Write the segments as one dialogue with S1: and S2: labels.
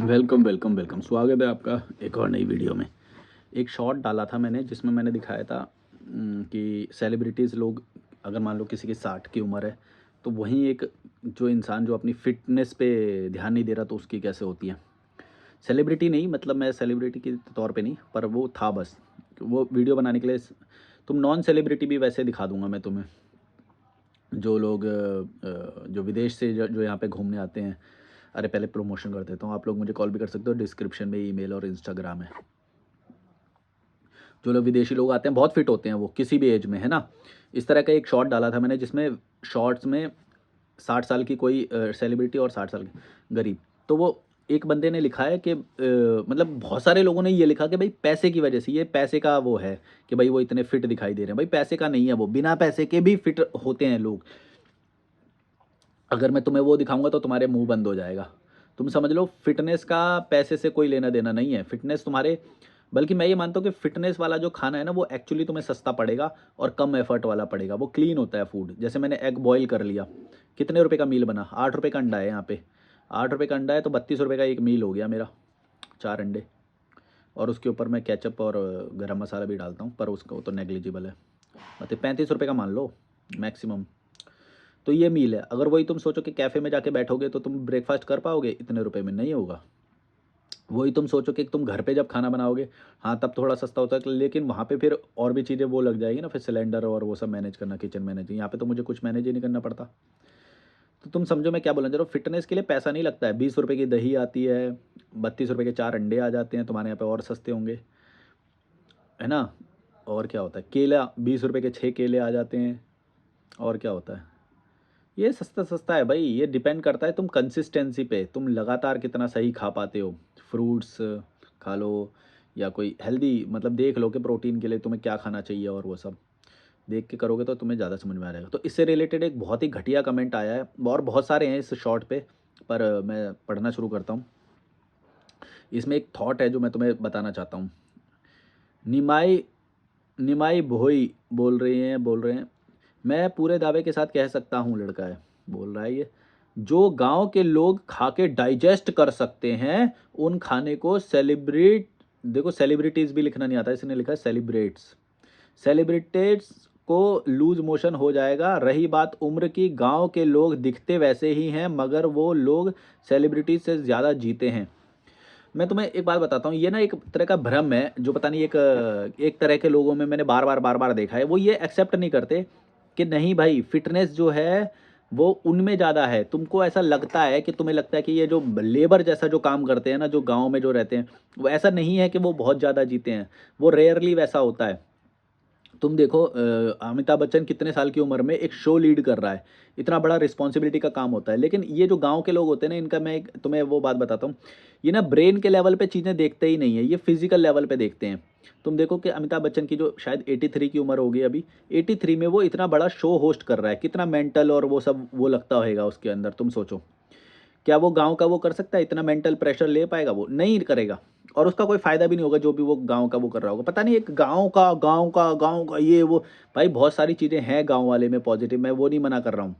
S1: Welcome, welcome, welcome. स्वागत है आपका एक और नई वीडियो में। एक शॉर्ट डाला था मैंने जिसमें मैंने दिखाया था कि सेलिब्रिटीज़ लोग अगर मान लो किसी की 60 की उम्र है, तो वहीं एक जो इंसान जो अपनी फ़िटनेस पे ध्यान नहीं दे रहा तो उसकी कैसे होती है। सेलिब्रिटी नहीं मतलब मैं सेलिब्रिटी के तौर पे नहीं, पर वो था बस। वो वीडियो बनाने के लिए तुम नॉन सेलिब्रिटी भी वैसे दिखा दूँगा मैं तुम्हें। जो लोग जो विदेश से जो जो यहाँ पे घूमने आते हैं। अरे पहले प्रमोशन कर देता हूँ, आप लोग मुझे कॉल भी कर सकते हो, डिस्क्रिप्शन में ईमेल और इंस्टाग्राम है। जो लोग विदेशी लोग आते हैं बहुत फिट होते हैं वो किसी भी एज में, है ना? इस तरह का एक शॉट डाला था मैंने जिसमें शॉर्ट्स में 60 साल की कोई सेलिब्रिटी और 60 साल की गरीब। तो वो एक बंदे ने लिखा है कि मतलब बहुत सारे लोगों ने ये लिखा कि भाई पैसे की वजह से, ये पैसे का वो है कि भाई वो इतने फिट दिखाई दे रहे हैं। भाई पैसे का नहीं है, वो बिना पैसे के भी फिट होते हैं लोग। अगर मैं तुम्हें वो दिखाऊँगा तो तुम्हारे मुँह बंद हो जाएगा। तुम समझ लो फ़िटनेस का पैसे से कोई लेना-देना नहीं है। फ़िटनेस तुम्हारे बल्कि मैं ये मानता हूँ कि फ़िटनेस वाला जो खाना है ना वो एक्चुअली तुम्हें सस्ता पड़ेगा और कम एफ़र्ट वाला पड़ेगा। वो क्लीन होता है फूड। जैसे मैंने एग बॉयल कर लिया। कितने रुपए का मील बना? ₹8 का अंडा है यहाँ पे। ₹8 का अंडा है तो ₹32 का एक मील हो गया मेरा। 4 अंडे और उसके ऊपर मैं केचअप और गरम मसाला भी डालता हूँ, पर उसका वो तो नेग्लिजिबल है। मतलब ₹35 का मान लो मैक्सिमम। तो ये मील है। अगर वही तुम सोचो कि कैफ़े में जाके बैठोगे तो तुम ब्रेकफ़ास्ट कर पाओगे इतने रुपए में? नहीं होगा। वही तुम सोचो कि तुम घर पे जब खाना बनाओगे, हाँ, तब थोड़ा सस्ता होता है, लेकिन वहाँ पे फिर और भी चीज़ें वो लग जाएगी ना, फिर सिलेंडर और वो सब मैनेज करना, किचन मैनेज। यहाँ पे तो मुझे कुछ मैनेज ही नहीं करना पड़ता। तो तुम समझो मैं क्या बोलना चाह रहा हूँ, फ़िटनेस के लिए पैसा नहीं लगता है। ₹20 की दही आती है, ₹32 के 4 अंडे आ जाते हैं, तुम्हारे यहाँ पे और सस्ते होंगे, है ना? और क्या होता है, केला ₹20 के 6 केले आ जाते हैं, और क्या होता है? ये सस्ता-सस्ता है भाई, ये डिपेंड करता है तुम कंसिस्टेंसी पे, तुम लगातार कितना सही खा पाते हो। फ्रूट्स खा लो या कोई हेल्दी मतलब देख लो कि प्रोटीन के लिए तुम्हें क्या खाना चाहिए और वो सब। देख के करोगे तो तुम्हें ज़्यादा समझ में आ जाएगा। तो इससे रिलेटेड एक बहुत ही घटिया कमेंट आया है और बहुत सारे हैं इस शॉर्ट पे, पर मैं पढ़ना शुरू करता हूँ। इसमें एक थॉट है जो मैं तुम्हें बताना चाहता हूँ। निमाई निमाई भोई बोल रहे हैं, मैं पूरे दावे के साथ कह सकता हूँ, लड़का है, बोल रहा है ये, जो गाँव के लोग खा के डाइजेस्ट कर सकते हैं, उन खाने को सेलिब्रेट देखो सेलिब्रिटीज़ भी लिखना नहीं आता, इसने लिखा है सेलिब्रेट्स। सेलिब्रिटीज़ को लूज़ मोशन हो जाएगा। रही बात उम्र की, गाँव के लोग दिखते वैसे ही हैं, मगर वो लोग सेलिब्रिटी से ज़्यादा जीते हैं। मैं तुम्हें एक बात बताता हूँ, ये ना एक तरह का भ्रम है जो पता नहीं एक तरह के लोगों में मैंने बार-बार देखा है। वो ये एक्सेप्ट नहीं करते कि नहीं भाई फ़िटनेस जो है वो उनमें ज़्यादा है। तुमको ऐसा लगता है कि तुम्हें लगता है कि ये जो लेबर जैसा जो काम करते हैं ना, जो गाँव में जो रहते हैं, वो ऐसा नहीं है कि वो बहुत ज़्यादा जीते हैं। वो रेयरली वैसा होता है। तुम देखो अमिताभ बच्चन कितने साल की उम्र में एक शो लीड कर रहा है। इतना बड़ा रिस्पॉन्सिबिलिटी का काम होता है। लेकिन ये जो गाँव के लोग होते हैं ना, इनका मैं एक तुम्हें वो बात बताता हूँ। ये ना ब्रेन के लेवल पे चीज़ें देखते ही नहीं है, ये फिज़िकल लेवल पे देखते हैं। तुम देखो कि अमिताभ बच्चन की जो शायद 83 की उम्र होगी अभी, 83 में वो इतना बड़ा शो होस्ट कर रहा है। कितना मेंटल और वो सब वो लगता होएगा उसके अंदर, तुम सोचो। क्या वो गाँव का वो कर सकता है? इतना मेंटल प्रेशर ले पाएगा वो? नहीं करेगा और उसका कोई फ़ायदा भी नहीं होगा जो भी वो गाँव का वो कर रहा होगा। पता नहीं एक गाँव का ये वो भाई बहुत सारी चीज़ें हैं गाँव वाले में पॉज़िटिव, मैं वो नहीं मना कर रहा हूँ।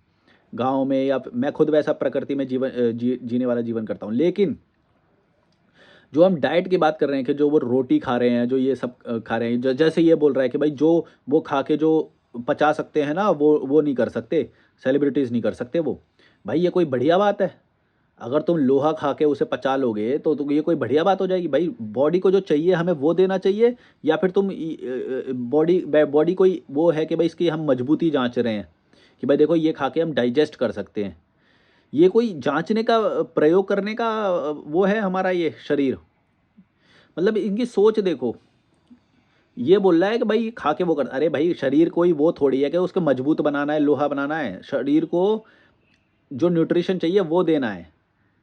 S1: गाँव में या मैं खुद वैसा प्रकृति में जीने वाला जीवन करता हूँ। लेकिन जो हम डाइट की बात कर रहे हैं कि जो वो रोटी खा रहे हैं, जो ये सब खा रहे हैं, ज जैसे ये बोल रहा है कि भाई जो वो खा के जो पचा सकते हैं ना, वो नहीं कर सकते, सेलिब्रिटीज़ नहीं कर सकते वो। भाई ये कोई बढ़िया बात है? अगर तुम लोहा खा के उसे पचा लोगे तो ये कोई बढ़िया बात हो जाएगी? भाई बॉडी को जो चाहिए हमें वो देना चाहिए, या फिर तुम बॉडी कोई वो है कि भाई इसकी हम मजबूती जाँच रहे हैं, कि भाई देखो ये खा के हम डाइजेस्ट कर सकते हैं। ये कोई जाँचने का प्रयोग करने का वो है हमारा ये शरीर। मतलब इनकी सोच देखो, ये बोल रहा है कि भाई खा के वो कर, अरे भाई शरीर कोई वो थोड़ी है कि उसको मजबूत बनाना है, लोहा बनाना है। शरीर को जो न्यूट्रिशन चाहिए वो देना है।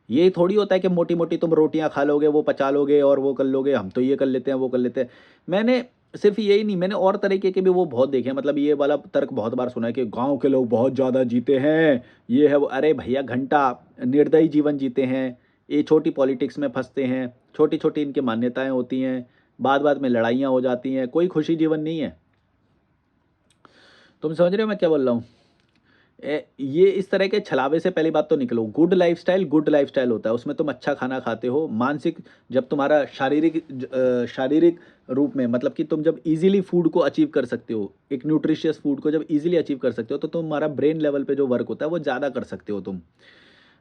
S1: ये थोड़ी होता है कि मोटी-मोटी तुम रोटियाँ खा लोगे, वो पचा लोगे और वो कर लोगे, हम तो ये कर लेते हैं, वो कर लेते हैं। मैंने सिर्फ़ यही नहीं, मैंने और तरीके के भी वो बहुत देखे हैं, मतलब ये वाला तर्क बहुत बार सुना है कि गाँव के लोग बहुत ज़्यादा जीते हैं, ये है वो। अरे भैया घंटा निर्दयी जीवन जीते हैं, ये छोटी पॉलिटिक्स में फँसते हैं, छोटी-छोटी इनकी मान्यताएँ होती हैं, बात-बात में लड़ाइयाँ हो जाती हैं, कोई खुशी जीवन नहीं है। तुम समझ रहे हो मैं क्या बोल रहा हूँ? ये इस तरह के छलावे से पहली बात तो निकलो। गुड लाइफ़स्टाइल होता है, उसमें तुम अच्छा खाना खाते हो, मानसिक जब तुम्हारा शारीरिक रूप में मतलब कि तुम जब ईज़िली फूड को अचीव कर सकते हो, एक न्यूट्रिशियस फूड को जब ईज़िली अचीव कर सकते हो, तो तुम्हारा ब्रेन लेवल पे जो वर्क होता है, वो ज़्यादा कर सकते हो तुम।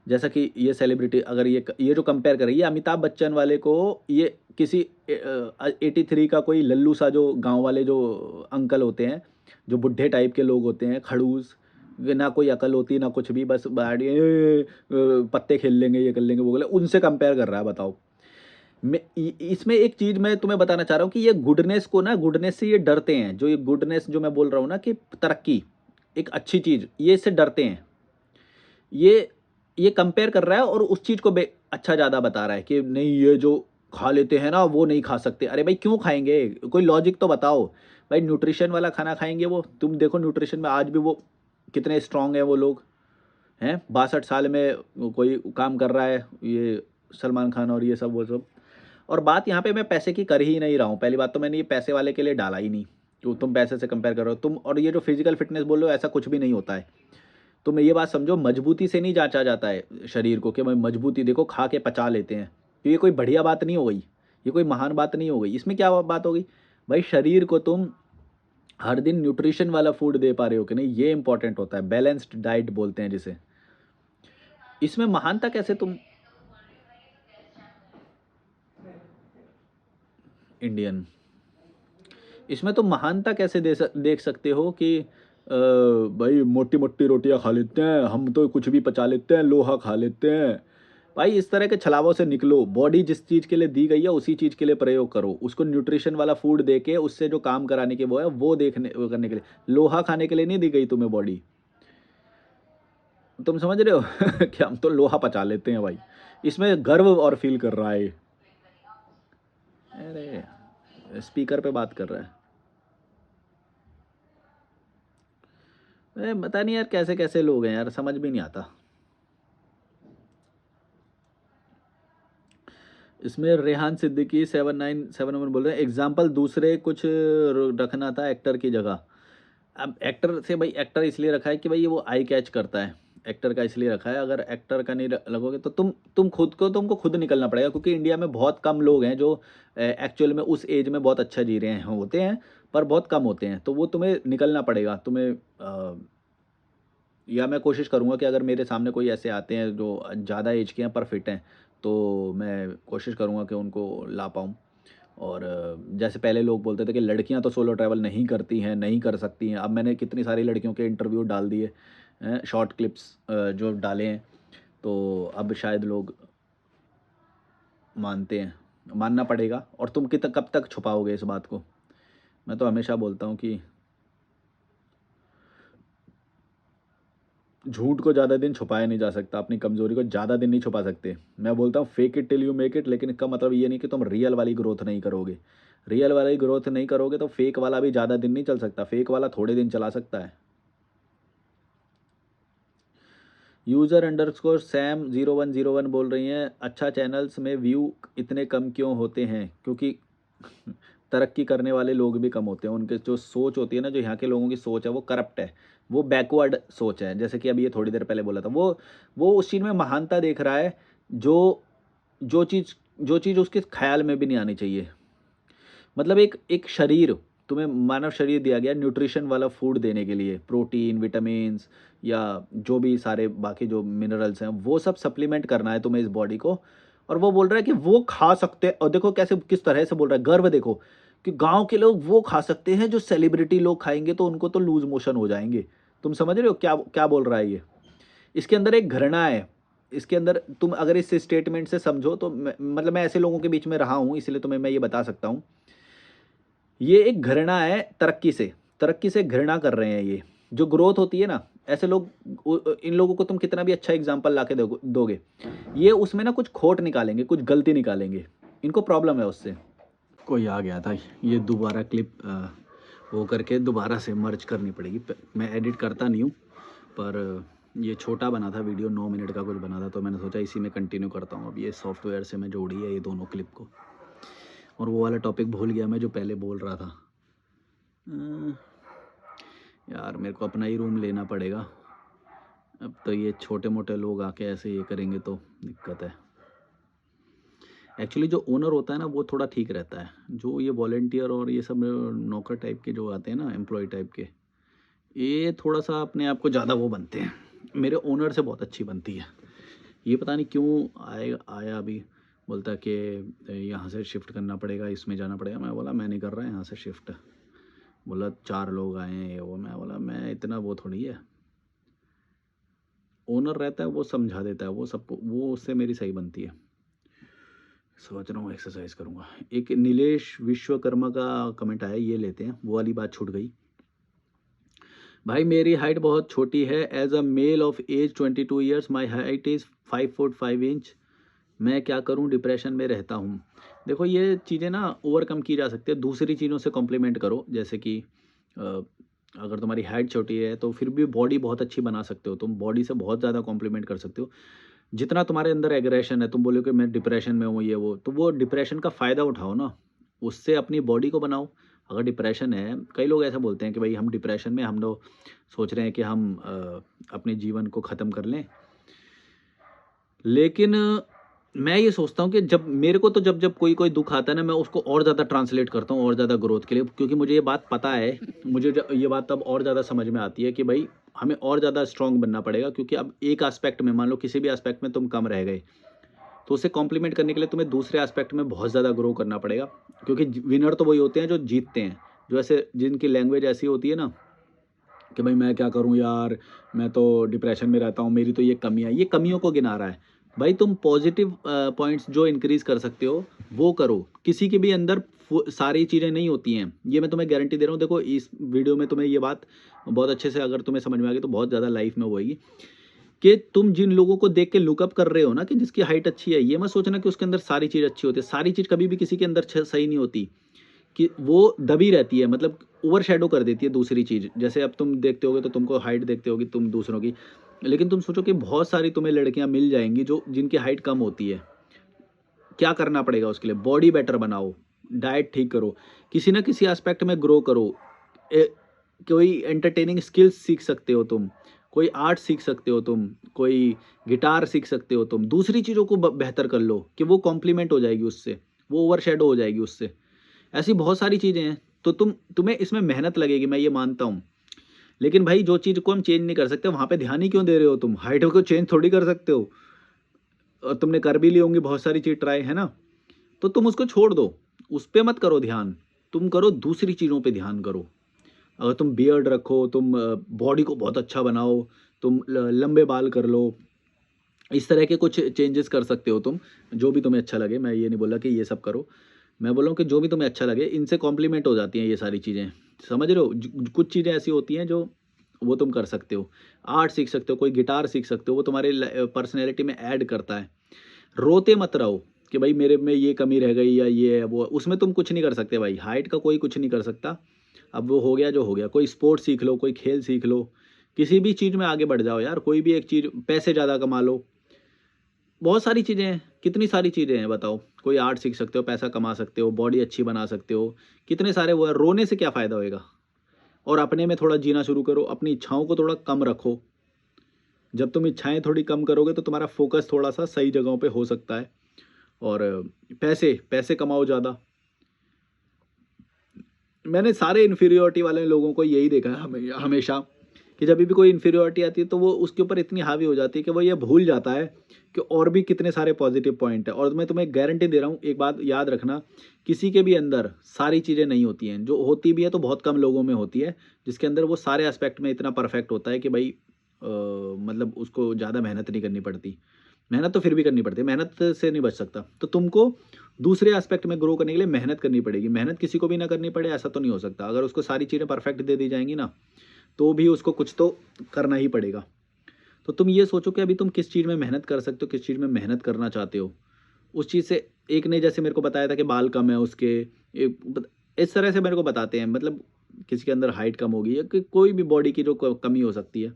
S1: जैसा कि ये सेलिब्रिटी अगर ये जो कंपेयर कर रही है अमिताभ बच्चन वाले को, ये किसी 83 का कोई लल्लू सा जो गाँव वाले जो अंकल होते हैं, जो बुड्ढे टाइप के लोग होते हैं, खड़ूस, ना कोई अकल होती ना कुछ भी, बस पत्ते खेल लेंगे, ये कर लेंगे, वो कर लेंगे, उनसे कंपेयर कर रहा है बताओ। इसमें एक चीज़ मैं तुम्हें बताना चाह रहा हूँ कि ये गुडनेस से ये डरते हैं। जो ये गुडनेस जो मैं बोल रहा हूँ ना कि तरक्की, एक अच्छी चीज़, ये इससे डरते हैं। ये ये कंपेयर कर रहा है और उस चीज़ को बे अच्छा ज़्यादा बता रहा है कि नहीं, ये जो खा लेते हैं ना वो नहीं खा सकते। अरे भाई क्यों खाएँगे? कोई लॉजिक तो बताओ। भाई न्यूट्रिशन वाला खाना खाएँगे वो, तुम देखो न्यूट्रिशन में आज भी वो कितने स्ट्रॉन्ग हैं वो लोग, हैं? 62 साल में वो कोई काम कर रहा है, ये सलमान खान और ये सब वो सब। और बात यहाँ पे मैं पैसे की कर ही नहीं रहा हूँ। पहली बात तो मैंने ये पैसे वाले के लिए डाला ही नहीं, जो तुम पैसे से कंपेयर कर रहे हो। तुम और ये जो फिज़िकल फ़िटनेस बोल रहे हो, ऐसा कुछ भी नहीं होता है। तुम ये बात समझो, मजबूती से नहीं जाँचा जाता है शरीर को कि भाई मजबूती देखो खा के पचा लेते हैं। तो ये कोई बढ़िया बात नहीं हो गई, ये कोई महान बात नहीं हो गई। इसमें क्या बात हो गई? भाई शरीर को तुम हर दिन न्यूट्रिशन वाला फूड दे पा रहे हो कि नहीं, ये इंपॉर्टेंट होता है। बैलेंस्ड डाइट बोलते हैं जिसे। इसमें महानता कैसे तुम इंडियन इसमें तुम महानता कैसे देख सकते हो कि भाई मोटी-मोटी रोटियाँ खा लेते हैं, हम तो कुछ भी पचा लेते हैं, लोहा खा लेते हैं। भाई इस तरह के छलावों से निकलो, बॉडी जिस चीज़ के लिए दी गई है उसी चीज़ के लिए प्रयोग करो। उसको न्यूट्रिशन वाला फूड दे के उससे जो काम कराने की वो है, वो करने के लिए। लोहा खाने के लिए नहीं दी गई तुम्हें बॉडी। तुम समझ रहे हो? कि हम तो लोहा पचा लेते हैं भाई। इसमें गर्व और फ़ील कर रहा है ये। अरे! स्पीकर पे बात कर रहा है। पता नहीं यार कैसे-कैसे लोग हैं यार, समझ भी नहीं आता। इसमें रेहान सिद्दीकी 7971 बोल रहे हैं, एग्ज़ाम्पल दूसरे कुछ रखना था एक्टर की जगह। अब एक्टर से भाई एक्टर इसलिए रखा है कि भाई वो आई कैच करता है। एक्टर का इसलिए रखा है, अगर एक्टर का नहीं लगोगे तो तुमको खुद निकलना पड़ेगा, क्योंकि इंडिया में बहुत कम लोग हैं जो एक्चुअल में उस एज में बहुत अच्छा जी रहे हैं। होते हैं, पर बहुत कम होते हैं। तो वो तुम्हें निकलना पड़ेगा। या मैं कोशिश करूँगा कि अगर मेरे सामने कोई ऐसे आते हैं जो ज़्यादा एज के हैं पर फिट हैं, तो मैं कोशिश करूँगा कि उनको ला पाऊँ। और जैसे पहले लोग बोलते थे कि लड़कियां तो सोलो ट्रैवल नहीं करती हैं, नहीं कर सकती हैं। अब मैंने कितनी सारी लड़कियों के इंटरव्यू डाल दिए हैं, शॉर्ट क्लिप्स जो डाले हैं, तो अब शायद लोग मानते हैं। मानना पड़ेगा। और तुम कब तक छुपाओगे इस बात को? मैं तो हमेशा बोलता हूँ कि झूठ को ज़्यादा दिन छुपाया नहीं जा सकता, अपनी कमज़ोरी को ज़्यादा दिन नहीं छुपा सकते। मैं बोलता हूँ fake it till you make it, लेकिन इसका मतलब ये नहीं कि तुम रियल वाली ग्रोथ नहीं करोगे। रियल वाली ग्रोथ नहीं करोगे तो फेक वाला भी ज़्यादा दिन नहीं चल सकता, फेक वाला थोड़े दिन चला सकता है। यूज़र अंडरस्कोर सैम 0101 बोल रही हैं, अच्छा चैनल्स में व्यू इतने कम क्यों होते हैं? क्योंकि तरक्की करने वाले लोग भी कम होते हैं। उनके जो सोच होती है ना, जो यहाँ के लोगों की सोच है वो करप्ट है। वो बैकवर्ड सोच है। जैसे कि अभी ये थोड़ी देर पहले बोला था, वो उस चीज़ में महानता देख रहा है जो जो चीज़ जो चीज़ उसके ख़्याल में भी नहीं आनी चाहिए। मतलब एक एक शरीर, तुम्हें मानव शरीर दिया गया न्यूट्रिशन वाला फूड देने के लिए, प्रोटीन, विटामिन्स या जो भी सारे बाकी जो मिनरल्स हैं, वो सब सप्लीमेंट करना है तुम्हें इस बॉडी को। और वो बोल रहा है कि वो खा सकते हैं, और देखो कैसे किस तरह से बोल रहा है, गर्व देखो कि गाँव के लोग वो खा सकते हैं जो सेलिब्रिटी लोग खाएँगे तो उनको तो लूज़ मोशन हो जाएँगे। तुम समझ रहे हो क्या क्या बोल रहा है ये? इसके अंदर एक घृणा है। इसके अंदर तुम अगर इस स्टेटमेंट से समझो तो मतलब मैं ऐसे लोगों के बीच में रहा हूँ, इसलिए तुम्हें मैं ये बता सकता हूँ। ये एक घृणा है तरक्की से घृणा कर रहे हैं ये। जो ग्रोथ होती है ना, ऐसे लोग इन लोगों को तुम कितना भी अच्छा एग्ज़ाम्पल लाके दोगे, ये उसमें ना कुछ खोट निकालेंगे, कुछ गलती निकालेंगे। इनको प्रॉब्लम है उससे। कोई आ गया था, ये दोबारा क्लिप वो करके दोबारा से मर्ज करनी पड़ेगी। मैं एडिट करता नहीं हूँ, पर ये छोटा बना था वीडियो, 9 मिनट का कुछ बना था, तो मैंने सोचा इसी में कंटिन्यू करता हूँ। अब ये सॉफ्टवेयर से मैं जोड़ी है ये दोनों क्लिप को। और वो वाला टॉपिक भूल गया मैं जो पहले बोल रहा था। यार मेरे को अपना ही रूम लेना पड़ेगा। अब तो ये छोटे मोटे लोग आके ऐसे ये करेंगे तो दिक्कत है। एक्चुअली जो ओनर होता है ना वो थोड़ा ठीक रहता है, जो ये वॉलेंटियर और ये सब नौकर टाइप के जो आते हैं ना, एम्प्लॉय टाइप के, ये थोड़ा सा अपने आप को ज़्यादा वो बनते हैं। मेरे ओनर से बहुत अच्छी बनती है। ये पता नहीं क्यों आया अभी, बोलता है कि यहाँ से शिफ्ट करना पड़ेगा, इसमें जाना पड़ेगा। मैं बोला मैं नहीं कर रहा यहाँ से शिफ्ट। बोला 4 लोग आए हैं ये वो। मैं बोला मैं इतना वो थोड़ी है। ओनर रहता है वो समझा देता है, वो सबको, वो उससे मेरी सही बनती है। सोच रहा हूँ एक्सरसाइज करूँगा। एक नीलेश विश्वकर्मा का कमेंट आया, ये लेते हैं, वो वाली बात छूट गई। भाई मेरी हाइट बहुत छोटी है। As a male of age 22 years my height is 5 foot 5 inch. मैं क्या करूं, डिप्रेशन में रहता हूं। देखो ये चीज़ें ना ओवरकम की जा सकती है, दूसरी चीज़ों से कॉम्प्लीमेंट करो। जैसे कि अगर तुम्हारी हाइट छोटी है तो फिर भी बॉडी बहुत अच्छी बना सकते हो, तुम बॉडी से बहुत ज़्यादा कॉम्प्लीमेंट कर सकते हो। जितना तुम्हारे अंदर एग्रेशन है, तुम बोलो कि मैं डिप्रेशन में हूँ ये वो, तो वो डिप्रेशन का फ़ायदा उठाओ ना, उससे अपनी बॉडी को बनाओ। अगर डिप्रेशन है, कई लोग ऐसा बोलते हैं कि भाई हम डिप्रेशन में, हम लोग सोच रहे हैं कि हम अपने जीवन को ख़त्म कर लें। लेकिन मैं ये सोचता हूँ कि जब मेरे को, तो जब जब कोई कोई दुख आता है ना, मैं उसको और ज़्यादा ट्रांसलेट करता हूँ और ज़्यादा ग्रोथ के लिए, क्योंकि मुझे ये बात पता है। मुझे ये बात तब और ज़्यादा समझ में आती है कि भाई हमें और ज़्यादा स्ट्रांग बनना पड़ेगा, क्योंकि अब एक एस्पेक्ट में, मान लो किसी भी एस्पेक्ट में तुम कम रह गए, तो उसे कॉम्प्लीमेंट करने के लिए तुम्हें दूसरे एस्पेक्ट में बहुत ज़्यादा ग्रो करना पड़ेगा। क्योंकि विनर तो वही होते हैं जो जीतते हैं, जो ऐसे जिनकी लैंग्वेज ऐसी होती है ना कि भाई मैं क्या करूं यार, मैं तो डिप्रेशन में रहता हूं, मेरी तो ये कमियां, ये कमियों को गिना रहा है। भाई तुम पॉजिटिव पॉइंट्स जो इंक्रीज कर सकते हो वो करो। किसी के भी अंदर सारी चीज़ें नहीं होती हैं, ये मैं तुम्हें गारंटी दे रहा हूँ। देखो इस वीडियो में तुम्हें ये बात बहुत अच्छे से अगर तुम्हें समझ में आ गई तो बहुत ज़्यादा लाइफ में होएगी, कि तुम जिन लोगों को देख के लुकअप कर रहे हो ना, कि जिसकी हाइट अच्छी है, ये मत सोचना कि उसके अंदर सारी चीज़ अच्छी होती है। सारी चीज़ कभी भी किसी के अंदर सही नहीं होती, कि वो दबी रहती है, मतलब ओवर शेडो कर देती है दूसरी चीज़। जैसे अब तुम देखते होगे तो तुमको हाइट देखते होगी तुम दूसरों की, लेकिन तुम सोचो कि बहुत सारी तुम्हें लड़कियां मिल जाएंगी जो जिनकी हाइट कम होती है। क्या करना पड़ेगा उसके लिए? बॉडी बेटर बनाओ, डाइट ठीक करो, किसी ना किसी एस्पेक्ट में ग्रो करो। कोई एंटरटेनिंग स्किल्स सीख सकते हो तुम, कोई आर्ट सीख सकते हो तुम, कोई गिटार सीख सकते हो तुम। दूसरी चीज़ों को बेहतर कर लो कि वो कॉम्प्लीमेंट हो जाएगी उससे, वो ओवर शेडो हो जाएगी उससे। ऐसी बहुत सारी चीज़ें हैं। तो तुम्हें इसमें मेहनत लगेगी, मैं ये मानता हूँ। लेकिन भाई जो चीज़ को हम चेंज नहीं कर सकते, वहाँ पे ध्यान ही क्यों दे रहे हो तुम? हाइट को चेंज थोड़ी कर सकते हो, और तुमने कर भी ली होंगी बहुत सारी चीज़ ट्राई, है ना? तो तुम उसको छोड़ दो, उस पे मत करो ध्यान। तुम करो दूसरी चीज़ों पे ध्यान करो। अगर तुम बियर्ड रखो, तुम बॉडी को बहुत अच्छा बनाओ, तुम लंबे बाल कर लो, इस तरह के कुछ चेंजेस कर सकते हो तुम, जो भी तुम्हें अच्छा लगे। मैं ये नहीं बोला कि ये सब करो, मैं बोल रहा हूँ कि जो भी तुम्हें अच्छा लगे, इनसे कॉम्प्लीमेंट हो जाती हैं ये सारी चीज़ें। समझ रहे हो? कुछ चीज़ें ऐसी होती हैं जो वो तुम कर सकते हो। आर्ट सीख सकते हो, कोई गिटार सीख सकते हो, वो तुम्हारे पर्सनैलिटी में ऐड करता है। रोते मत रहो कि भाई मेरे में ये कमी रह गई या ये है वो, उसमें तुम कुछ नहीं कर सकते भाई। हाइट का कोई कुछ नहीं कर सकता। अब वो हो गया जो हो गया। कोई स्पोर्ट सीख लो, कोई खेल सीख लो, किसी भी चीज़ में आगे बढ़ जाओ यार। कोई भी एक चीज़, पैसे ज़्यादा कमा लो, बहुत सारी चीज़ें हैं, कितनी सारी चीज़ें हैं बताओ। कोई आर्ट सीख सकते हो, पैसा कमा सकते हो, बॉडी अच्छी बना सकते हो, कितने सारे वो है। रोने से क्या फ़ायदा होएगा? और अपने में थोड़ा जीना शुरू करो, अपनी इच्छाओं को थोड़ा कम रखो। जब तुम इच्छाएं थोड़ी कम करोगे तो तुम्हारा फोकस थोड़ा सा सही जगहों पे हो सकता है। और पैसे पैसे कमाओ ज़्यादा। मैंने सारे इन्फीरियोरिटी वाले लोगों को यही देखा है हमेशा, कि जब भी कोई इन्फीरियोरिटी आती है तो वो उसके ऊपर इतनी हावी हो जाती है कि वो ये भूल जाता है कि और भी कितने सारे पॉजिटिव पॉइंट है। और मैं तुम्हें गारंटी दे रहा हूँ, एक बात याद रखना, किसी के भी अंदर सारी चीज़ें नहीं होती हैं। जो होती भी है तो बहुत कम लोगों में होती है, जिसके अंदर वो सारे एस्पेक्ट में इतना परफेक्ट होता है कि भाई मतलब उसको ज़्यादा मेहनत नहीं करनी पड़ती। मेहनत तो फिर भी करनी पड़ती है, मेहनत से नहीं बच सकता। तो तुमको दूसरे एस्पेक्ट में ग्रो करने के लिए मेहनत करनी पड़ेगी। मेहनत किसी को भी ना करनी पड़े ऐसा तो नहीं हो सकता। अगर उसको सारी चीज़ें परफेक्ट दे दी जाएंगी ना, तो भी उसको कुछ तो करना ही पड़ेगा। तो तुम ये सोचो कि अभी तुम किस चीज़ में मेहनत कर सकते हो, किस चीज़ में मेहनत करना चाहते हो। उस चीज़ से, एक ने जैसे मेरे को बताया था कि बाल कम है उसके, इस तरह से मेरे को बताते हैं, मतलब किसी के अंदर हाइट कम होगी या कोई भी बॉडी की जो कमी हो सकती है।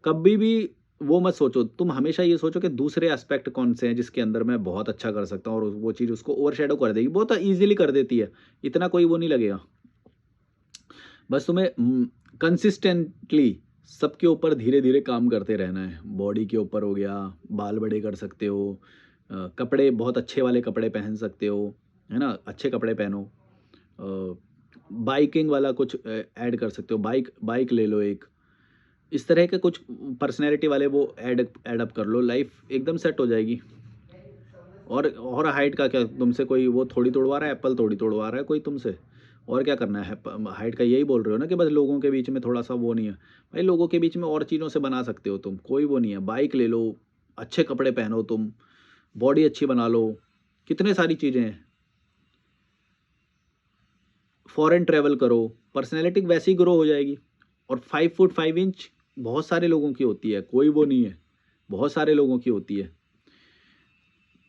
S1: कभी भी वो मत सोचो, तुम हमेशा ये सोचो कि दूसरे एस्पेक्ट कौन से हैं जिसके अंदर मैं बहुत अच्छा कर सकता हूँ, और वो चीज़ उसको ओवरशैडो कर देगी, बहुत ईजिली कर देती है। इतना कोई वो नहीं लगेगा। बस तुम्हें कंसिस्टेंटली सबके ऊपर धीरे-धीरे काम करते रहना है। बॉडी के ऊपर हो गया, बाल बड़े कर सकते हो, कपड़े बहुत अच्छे वाले कपड़े पहन सकते हो, है ना? अच्छे कपड़े पहनो। बाइकिंग वाला कुछ ऐड कर सकते हो, बाइक बाइक ले लो एक। इस तरह के कुछ पर्सनैलिटी वाले वो ऐड अप कर लो, लाइफ़ एकदम सेट हो जाएगी। और हाइट का क्या, तुमसे कोई वो थोड़ी तोड़वा रहा है, एप्पल थोड़ी तोड़वा रहा है कोई तुमसे। और क्या करना है, हाइट का यही बोल रहे हो ना कि बस लोगों के बीच में थोड़ा-सा वो नहीं है। भाई लोगों के बीच में और चीज़ों से बना सकते हो तुम, कोई वो नहीं है। बाइक ले लो, अच्छे कपड़े पहनो तुम, बॉडी अच्छी बना लो, कितने सारी चीज़ें हैं। फॉरेन ट्रैवल करो, पर्सनैलिटी वैसे ही ग्रो हो जाएगी। और 5 फुट 5 इंच बहुत सारे लोगों की होती है, कोई वो नहीं है, बहुत सारे लोगों की होती है।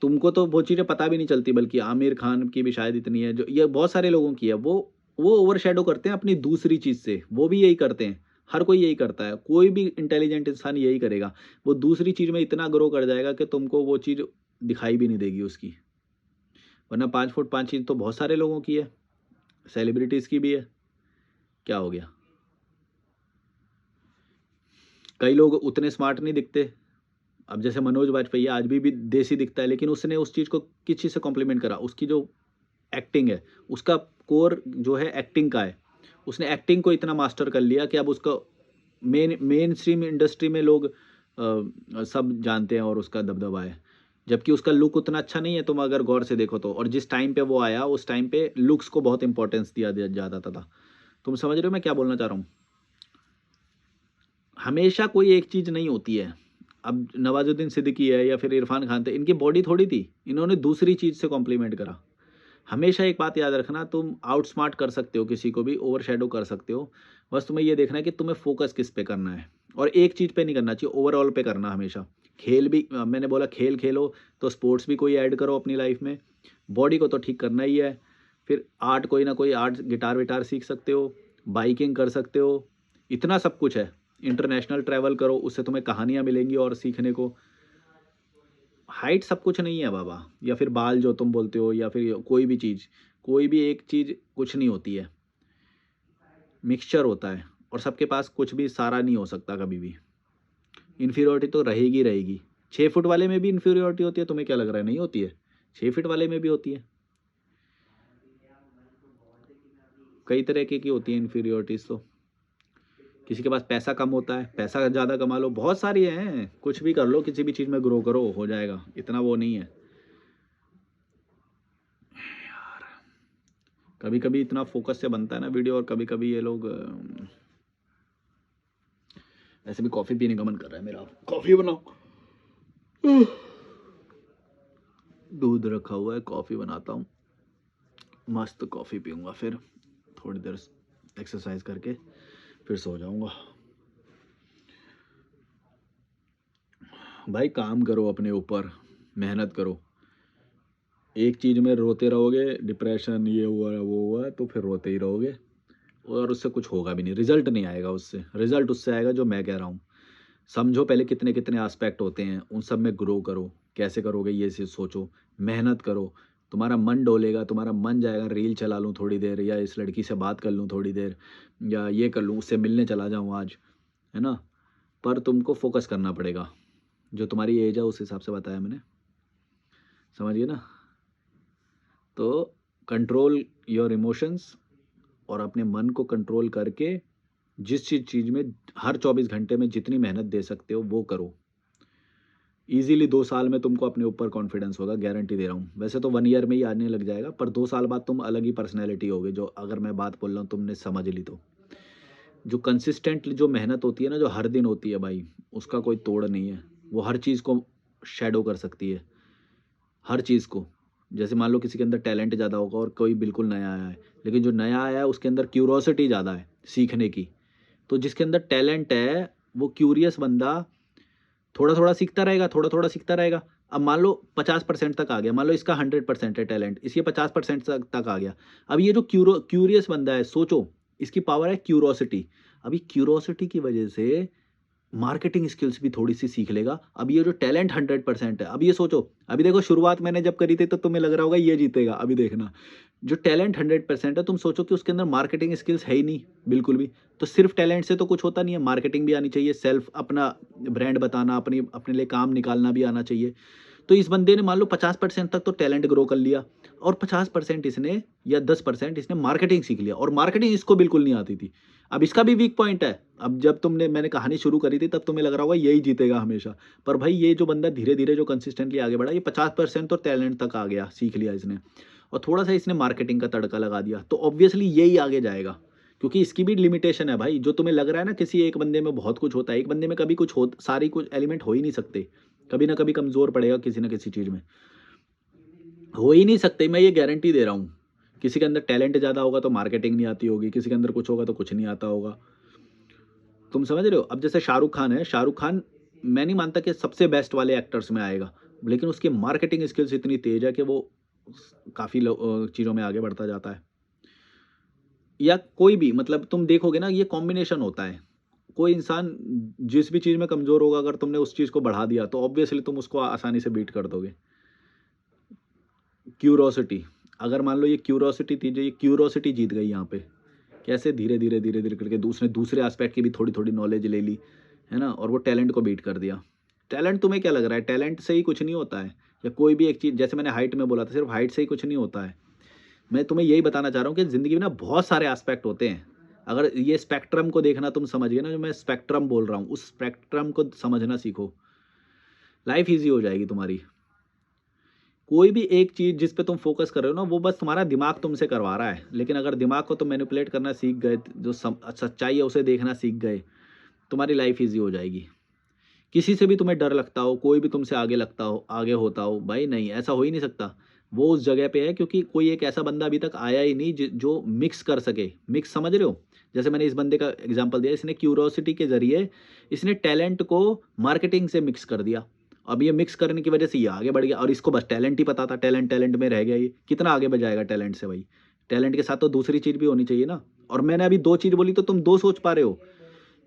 S1: तुमको तो वो चीज़ें पता भी नहीं चलती, बल्कि आमिर खान की भी शायद इतनी है, जो ये बहुत सारे लोगों की है। वो ओवरशैडो करते हैं अपनी दूसरी चीज़ से, वो भी यही करते हैं। हर कोई यही करता है, कोई भी इंटेलिजेंट इंसान यही करेगा। वो दूसरी चीज़ में इतना ग्रो कर जाएगा कि तुमको वो चीज़ दिखाई भी नहीं देगी उसकी। वरना 5 फुट 5 इंच तो बहुत सारे लोगों की है, सेलिब्रिटीज़ की भी है। क्या हो गया? कई लोग उतने स्मार्ट नहीं दिखते। अब जैसे मनोज वाजपेयी आज भी देसी दिखता है, लेकिन उसने उस चीज़ को किस चीज़ से कॉम्प्लीमेंट करा? उसकी जो एक्टिंग है, उसका कोर जो है एक्टिंग का है। उसने एक्टिंग को इतना मास्टर कर लिया कि अब उसका मेन स्ट्रीम इंडस्ट्री में लोग सब जानते हैं और उसका दबदबा है। जबकि उसका लुक उतना अच्छा नहीं है, तुम अगर गौर से देखो तो। और जिस टाइम पे वो आया, उस टाइम पे लुक्स को बहुत इम्पोर्टेंस दिया जाता था। तुम समझ रहे हो मैं क्या बोलना चाह रहा हूँ? हमेशा कोई एक चीज़ नहीं होती है। अब नवाज़ुद्दीन सिद्दीकी है या फिर इरफ़ान खान थे, इनकी बॉडी थोड़ी थी, इन्होंने दूसरी चीज़ से कॉम्प्लीमेंट करा। हमेशा एक बात याद रखना, तुम आउटस्मार्ट कर सकते हो किसी को भी, ओवरशैडो कर सकते हो। बस तुम्हें ये देखना है कि तुम्हें फ़ोकस किस पे करना है, और एक चीज़ पे नहीं करना चाहिए, ओवरऑल पे करना हमेशा। खेल भी मैंने बोला खेल खेलो, तो स्पोर्ट्स भी कोई ऐड करो अपनी लाइफ़ में। बॉडी को तो ठीक करना ही है। फिर आर्ट, कोई ना कोई आर्ट, गिटार-विटार सीख सकते हो, बाइकिंग कर सकते हो, इतना सब कुछ है। इंटरनेशनल ट्रैवल करो, उससे तुम्हें कहानियाँ मिलेंगी और सीखने को। हाइट सब कुछ नहीं है बाबा, या फिर बाल जो तुम बोलते हो, या फिर कोई भी एक चीज़ कुछ नहीं होती है, मिक्सचर होता है। और सबके पास कुछ भी सारा नहीं हो सकता कभी भी। इन्फीरियॉरिटी तो रहेगी रहेगी। 6 फुट वाले में भी इन्फीरियॉरिटी होती है, तुम्हें क्या लग रहा है नहीं होती है? 6 फीट वाले में भी होती है। कई तरह की होती है इन्फीरियॉरिटीज़ तो। किसी के पास पैसा कम होता है, पैसा ज़्यादा कमा लो, बहुत सारी हैं। कुछ भी कर लो, किसी भी चीज़ में ग्रो करो, हो जाएगा, इतना वो नहीं है। कभी कभी इतना फोकस से बनता है ना वीडियो, और कभी कभी ये लोग ऐसे भी कॉफ़ी पीने का मन कर रहा है मेरा, कॉफ़ी बनाओ। दूध रखा हुआ है, कॉफ़ी बनाता हूँ, मस्त कॉफ़ी पीऊँगा, फिर थोड़ी देर एक्सरसाइज करके फिर सो जाऊँगा। भाई काम करो अपने ऊपर, मेहनत करो। एक चीज़ में रोते रहोगे, डिप्रेशन ये हुआ है वो हुआ है, तो फिर रोते ही रहोगे, और उससे कुछ होगा भी नहीं, रिजल्ट नहीं आएगा उससे। रिजल्ट उससे आएगा जो मैं कह रहा हूँ। समझो पहले कितने कितने एस्पेक्ट होते हैं, उन सब में ग्रो करो। कैसे करोगे ये चीज़ सोचो, मेहनत करो। तुम्हारा मन डोलेगा, तुम्हारा मन जाएगा, रील चला लूँ थोड़ी देर, या इस लड़की से बात कर लूँ थोड़ी देर, या ये कर लूँ, उससे मिलने चला जाऊँ आज, है ना? पर तुमको फोकस करना पड़ेगा। जो तुम्हारी एज है उस हिसाब से बताया मैंने, समझिए ना? तो कंट्रोल योर इमोशंस, और अपने मन को कंट्रोल करके जिस चीज़ में हर 24 घंटे में जितनी मेहनत दे सकते हो वो करो। ईज़िली 2 साल में तुमको अपने ऊपर कॉन्फिडेंस होगा, गारंटी दे रहा हूँ। वैसे तो 1 ईयर में ही आने लग जाएगा, पर 2 साल बाद तुम अलग ही पर्सनैलिटी होगे, जो अगर मैं बात बोल रहा हूँ तुमने समझ ली तो। जो कंसिस्टेंट जो मेहनत होती है ना, जो हर दिन होती है भाई, उसका कोई तोड़ नहीं है। वो हर चीज़ को शैडो कर सकती है, हर चीज़ को। जैसे मान लो किसी के अंदर टैलेंट ज़्यादा होगा और कोई बिल्कुल नया आया है, लेकिन जो नया आया है उसके अंदर क्यूरोसिटी ज़्यादा है सीखने की। तो जिसके अंदर टैलेंट है, वो क्यूरियस बंदा थोड़ा-थोड़ा सीखता रहेगा, थोड़ा-थोड़ा सीखता रहेगा। अब मान लो 50% तक आ गया, मान लो इसका 100% है टैलेंट, इसके 50% तक आ गया। अब ये जो क्यूरियस बंदा है, सोचो, इसकी पावर है क्यूरोसिटी। अभी क्यूरोसिटी की वजह से मार्केटिंग स्किल्स भी थोड़ी-सी सीख लेगा। अब ये जो टैलेंट 100% है, अब ये सोचो, अभी देखो शुरुआत मैंने जब करी थी तो तुम्हें लग रहा होगा ये जीतेगा, अभी देखना। जो टैलेंट 100% है, तुम सोचो कि उसके अंदर मार्केटिंग स्किल्स है ही नहीं बिल्कुल भी, तो सिर्फ टैलेंट से तो कुछ होता नहीं है, मार्केटिंग भी आनी चाहिए, सेल्फ अपना ब्रांड बताना, अपनी अपने लिए काम निकालना भी आना चाहिए। तो इस बंदे ने मान लो 50% तक तो टैलेंट ग्रो कर लिया, और 50% इसने या 10% इसने मार्केटिंग सीख लिया, और मार्केटिंग इसको बिल्कुल नहीं आती थी। अब इसका भी वीक पॉइंट है। अब जब मैंने कहानी शुरू करी थी तब तुम्हें लग रहा होगा यही जीतेगा हमेशा, पर भाई ये जो बंदा धीरे धीरे जो कंसिस्टेंटली आगे बढ़ा, ये 50% तो टैलेंट तक आ गया, सीख लिया इसने, और थोड़ा सा इसने मार्केटिंग का तड़का लगा दिया, तो ऑब्वियसली यही आगे जाएगा। क्योंकि इसकी भी लिमिटेशन है भाई, जो तुम्हें लग रहा है ना किसी एक बंदे में बहुत कुछ होता है, एक बंदे में कभी कुछ हो, सारी कुछ एलिमेंट हो ही नहीं सकते, कभी ना कभी कमजोर पड़ेगा किसी ना किसी चीज में, हो ही नहीं सकते, मैं ये गारंटी दे रहा हूँ। किसी के अंदर टैलेंट ज़्यादा होगा तो मार्केटिंग नहीं आती होगी, किसी के अंदर कुछ होगा तो कुछ नहीं आता होगा। तुम समझ रहे हो? अब जैसे शाहरुख खान है, शाहरुख खान मैं नहीं मानता कि सबसे बेस्ट वाले एक्टर्स में आएगा, लेकिन उसकी मार्केटिंग स्किल्स इतनी तेज है कि वो काफ़ी चीज़ों में आगे बढ़ता जाता है। या कोई भी, मतलब तुम देखोगे ना, ये कॉम्बिनेशन होता है। कोई इंसान जिस भी चीज़ में कमज़ोर होगा, अगर तुमने उस चीज़ को बढ़ा दिया तो ऑब्वियसली तुम उसको आसानी से बीट कर दोगे। क्यूरोसिटी, अगर मान लो ये क्यूरोसिटी थी, जो ये क्यूरोसिटी जीत गई यहाँ पे, कैसे धीरे धीरे धीरे धीरे करके दूसरे दूसरे एस्पेक्ट की भी थोड़ी थोड़ी नॉलेज ले ली, है ना, और वो टैलेंट को बीट कर दिया। टैलेंट, तुम्हें क्या लग रहा है टैलेंट से ही कुछ नहीं होता है? या कोई भी एक चीज़, जैसे मैंने हाइट में बोला था, सिर्फ हाइट से ही कुछ नहीं होता है। मैं तुम्हें यही बताना चाह रहा हूँ कि ज़िंदगी में ना बहुत सारे एस्पेक्ट होते हैं। अगर ये स्पेक्ट्रम को देखना तुम समझ गए ना, जो मैं स्पेक्ट्रम बोल रहा हूँ, उस स्पेक्ट्रम को समझना सीखो, लाइफ ईजी हो जाएगी तुम्हारी। कोई भी एक चीज़ जिस पे तुम फोकस कर रहे हो ना, वो बस तुम्हारा दिमाग तुमसे करवा रहा है, लेकिन अगर दिमाग को तुम मैनिपुलेट करना सीख गए, जो सच्चाई है उसे देखना सीख गए, तुम्हारी लाइफ ईजी हो जाएगी। किसी से भी तुम्हें डर लगता हो, कोई भी तुमसे आगे लगता हो, आगे होता हो, भाई नहीं, ऐसा हो ही नहीं सकता। वो उस जगह पे है क्योंकि कोई एक ऐसा बंदा अभी तक आया ही नहीं जो मिक्स कर सके। मिक्स, समझ रहे हो? जैसे मैंने इस बंदे का एग्जांपल दिया, इसने क्यूरोसिटी के जरिए इसने टैलेंट को मार्केटिंग से मिक्स कर दिया। अब ये मिक्स करने की वजह से ये आगे बढ़ गया, और इसको बस टैलेंट ही पता था, टैलेंट टैलेंट में रह गया। ये कितना आगे बढ़ जाएगा टैलेंट से भाई? टैलेंट के साथ तो दूसरी चीज़ भी होनी चाहिए ना। और मैंने अभी दो चीज़ बोली तो तुम दो सोच पा रहे हो,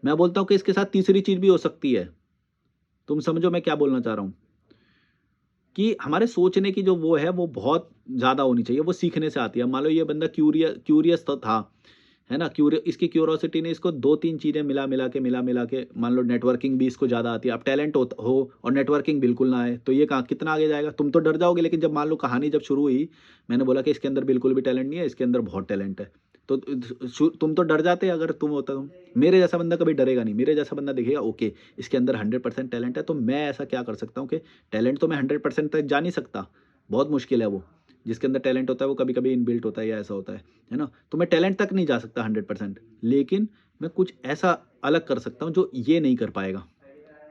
S1: मैं बोलता हूँ कि इसके साथ तीसरी चीज़ भी हो सकती है। तुम समझो मैं क्या बोलना चाह रहा हूँ, कि हमारे सोचने की जो वो है वो बहुत ज़्यादा होनी चाहिए, वो सीखने से आती है। मान लो ये बंदा क्यूरियस तो था, है ना? इसकी क्यूरोसिटी ने इसको 2-3 चीज़ें मिला-मिला के मान लो नेटवर्किंग भी इसको ज़्यादा आती है। अब टैलेंट हो और नेटवर्किंग बिल्कुल ना आए, तो ये कहाँ कितना आगे जाएगा? तुम तो डर जाओगे, लेकिन जब मान लो कहानी जब शुरू हुई, मैंने बोला कि इसके अंदर बिल्कुल भी टैलेंट नहीं है, इसके अंदर बहुत टैलेंट है। तो तुम तो डर जाते अगर तुम होता तो। मेरे जैसा बंदा कभी डरेगा नहीं, मेरे जैसा बंदा देखेगा ओके, इसके अंदर 100% टैलेंट है, तो मैं ऐसा क्या कर सकता हूँ कि टैलेंट तो मैं 100% तक जा नहीं सकता, बहुत मुश्किल है वो। जिसके अंदर टैलेंट होता है वो कभी-कभी इनबिल्ट होता है या ऐसा होता है ना? तो मैं टैलेंट तक नहीं जा सकता 100%, लेकिन मैं कुछ ऐसा अलग कर सकता हूँ जो ये नहीं कर पाएगा।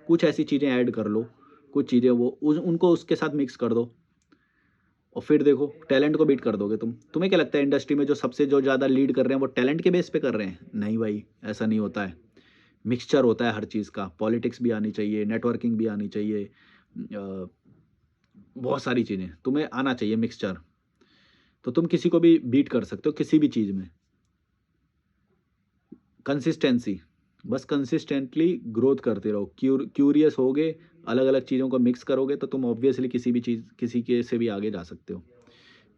S1: कुछ ऐसी चीज़ें ऐड कर लो, कुछ चीज़ें वो उनको उसके साथ मिक्स कर दो, और फिर देखो टैलेंट को बीट कर दोगे तुम। तुम्हें क्या लगता है इंडस्ट्री में जो सबसे जो ज़्यादा लीड कर रहे हैं वो टैलेंट के बेस पे कर रहे हैं? नहीं भाई, ऐसा नहीं होता है। मिक्सचर होता है हर चीज़ का, पॉलिटिक्स भी आनी चाहिए, नेटवर्किंग भी आनी चाहिए, बहुत सारी चीज़ें तुम्हें आना चाहिए मिक्सचर, तो तुम किसी को भी बीट कर सकते हो किसी भी चीज़ में। कंसिस्टेंसी, बस कंसिस्टेंटली ग्रोथ करते रहो, क्यूरियस होगे, अलग अलग चीज़ों को मिक्स करोगे तो तुम ऑब्वियसली किसी भी चीज़ किसी के से भी आगे जा सकते हो।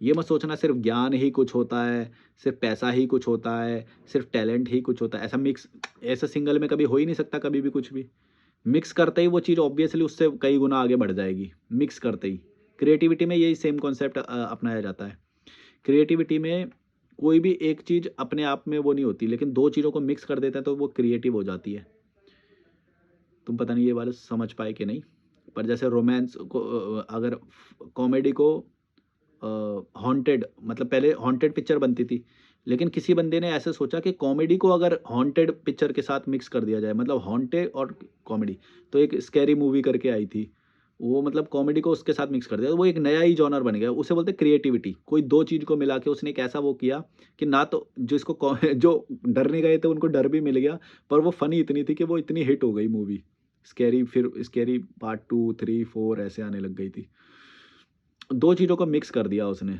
S1: ये मत सोचना सिर्फ ज्ञान ही कुछ होता है, सिर्फ पैसा ही कुछ होता है, सिर्फ टैलेंट ही कुछ होता है, ऐसा मिक्स, ऐसा सिंगल में कभी हो ही नहीं सकता कभी भी कुछ भी। मिक्स करते ही वो चीज़ ऑब्वियसली उससे कई गुना आगे बढ़ जाएगी, मिक्स करते ही। क्रिएटिविटी में यही सेम कॉन्सेप्ट अपनाया जाता है। क्रिएटिविटी में कोई भी एक चीज़ अपने आप में वो नहीं होती, लेकिन 2 चीज़ों को मिक्स कर देता है तो वो क्रिएटिव हो जाती है। तुम पता नहीं ये वाला समझ पाए कि नहीं? पर जैसे रोमांस को अगर कॉमेडी को हॉन्टेड, मतलब पहले हॉन्टेड पिक्चर बनती थी, लेकिन किसी बंदे ने ऐसे सोचा कि कॉमेडी को अगर हॉन्टेड पिक्चर के साथ मिक्स कर दिया जाए, मतलब हॉन्टेड और कॉमेडी, तो एक स्कैरी मूवी करके आई थी, वो मतलब कॉमेडी को उसके साथ मिक्स कर दिया, तो वो एक नया ही जॉनर बन गया, उसे बोलते हैं क्रिएटिविटी। कोई 2 चीज़ को मिला के उसने एक ऐसा वो किया कि ना तो जिसको जो डरने गए थे उनको डर भी मिल गया, पर वो फनी इतनी थी कि वो इतनी हिट हो गई मूवी। स्कैरी, फिर स्कैरी पार्ट 2, 3, 4 ऐसे आने लग गई थी। 2 चीज़ों को मिक्स कर दिया उसने।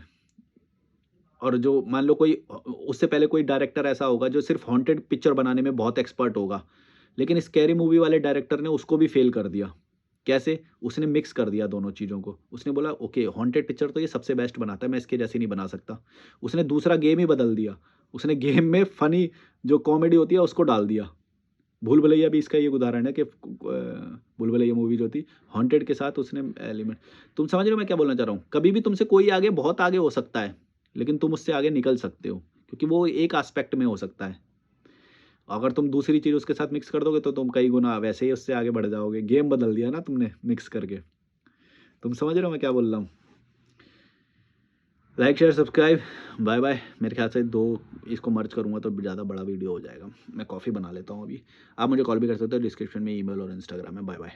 S1: और जो मान लो कोई उससे पहले कोई डायरेक्टर ऐसा होगा जो सिर्फ़ हॉन्टेड पिक्चर बनाने में बहुत एक्सपर्ट होगा, लेकिन स्कैरी मूवी वाले डायरेक्टर ने उसको भी फ़ेल कर दिया। कैसे? उसने मिक्स कर दिया दोनों चीज़ों को। उसने बोला ओके हॉन्टेड पिक्चर तो ये सबसे बेस्ट बनाता है, मैं इसके जैसी नहीं बना सकता। उसने दूसरा गेम ही बदल दिया। उसने गेम में फ़नी जो कॉमेडी होती है उसको डाल दिया। भूल भुलैया भी इसका एक उदाहरण है कि भूल भुलैया मूवी जो थी हॉन्टेड के साथ उसने एलिमेंट, तुम समझ रहे हो मैं क्या बोलना चाह रहा हूँ? कभी भी तुमसे कोई आगे बहुत आगे हो सकता है, लेकिन तुम उससे आगे निकल सकते हो, क्योंकि वो एक एस्पेक्ट में हो सकता है। अगर तुम दूसरी चीज़ उसके साथ मिक्स कर दोगे तो तुम कई गुना वैसे ही उससे आगे बढ़ जाओगे। गेम बदल दिया ना तुमने मिक्स करके। तुम समझ रहे हो मैं क्या बोल रहा हूँ? Like, share, subscribe, bye-bye. मेरे ख्याल से 2 इसको मर्ज करूँगा तो ज़्यादा बड़ा वीडियो हो जाएगा। मैं कॉफ़ी बना लेता हूँ अभी। आप मुझे कॉल भी कर सकते हो, डिस्क्रिप्शन में ईमेल और इंस्टाग्राम है। बाय-बाय।